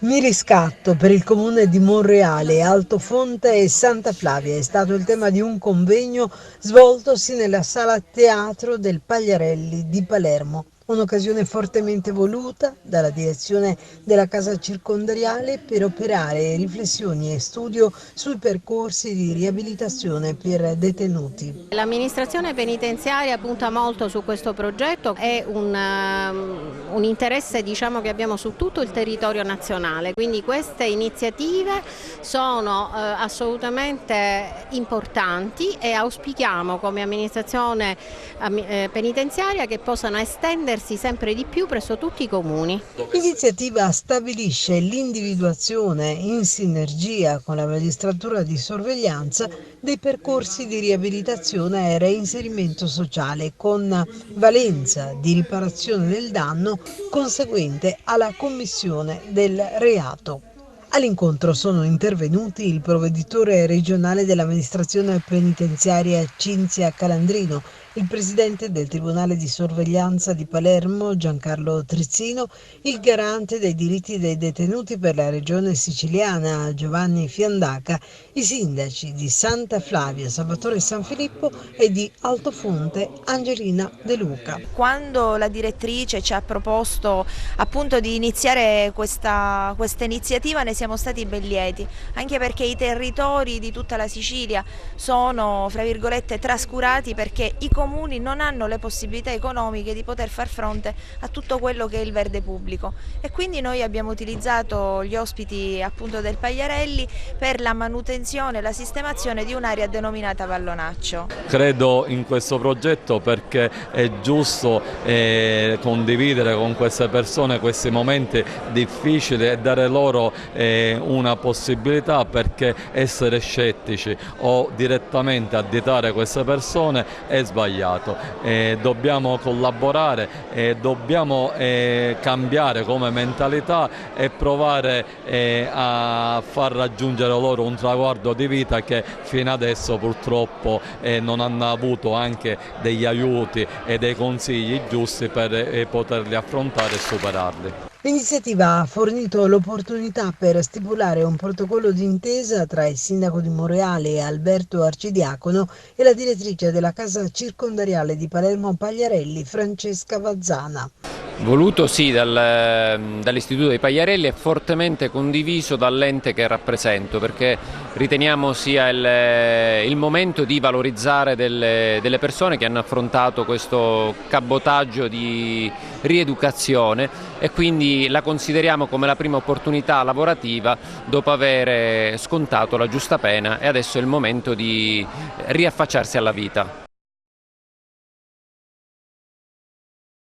Mi riscatto per il comune di Monreale, Altofonte e Santa Flavia è stato il tema di un convegno svoltosi nella sala teatro del Pagliarelli di Palermo. Un'occasione fortemente voluta dalla direzione della casa circondariale per operare riflessioni e studio sui percorsi di riabilitazione per detenuti. L'amministrazione penitenziaria punta molto su questo progetto, è un interesse che abbiamo su tutto il territorio nazionale, quindi queste iniziative sono assolutamente importanti e auspichiamo come amministrazione penitenziaria che possano estendersi sempre di più presso tutti i comuni. L'iniziativa stabilisce l'individuazione in sinergia con la magistratura di sorveglianza dei percorsi di riabilitazione e reinserimento sociale con valenza di riparazione del danno conseguente alla commissione del reato. All'incontro sono intervenuti il provveditore regionale dell'amministrazione penitenziaria Cinzia Calandrino, il presidente del Tribunale di Sorveglianza di Palermo Giancarlo Trizzino, il garante dei diritti dei detenuti per la regione siciliana Giovanni Fiandaca, i sindaci di Santa Flavia Salvatore Sanfilippo e di Altofonte Angelina De Luca. Quando la direttrice ci ha proposto appunto di iniziare questa iniziativa ne siamo stati ben lieti, anche perché i territori di tutta la Sicilia sono, fra virgolette, trascurati perché i comuni non hanno le possibilità economiche di poter far fronte a tutto quello che è il verde pubblico e quindi noi abbiamo utilizzato gli ospiti appunto del Pagliarelli per la manutenzione e la sistemazione di un'area denominata Vallonaccio. Credo in questo progetto perché è giusto condividere con queste persone questi momenti difficili e dare loro una possibilità, perché essere scettici o direttamente additare queste persone è sbagliato. Dobbiamo collaborare, dobbiamo cambiare come mentalità e provare a far raggiungere loro un traguardo di vita che fino adesso purtroppo non hanno avuto anche degli aiuti e dei consigli giusti per poterli affrontare e superarli. L'iniziativa ha fornito l'opportunità per stipulare un protocollo d'intesa tra il sindaco di Monreale Alberto Arcidiacono e la direttrice della casa circondariale di Palermo Pagliarelli Francesca Vazzana. Voluto sì dall'Istituto dei Pagliarelli e fortemente condiviso dall'ente che rappresento, perché riteniamo sia il momento di valorizzare delle persone che hanno affrontato questo cabotaggio di rieducazione e quindi la consideriamo come la prima opportunità lavorativa dopo aver scontato la giusta pena e adesso è il momento di riaffacciarsi alla vita.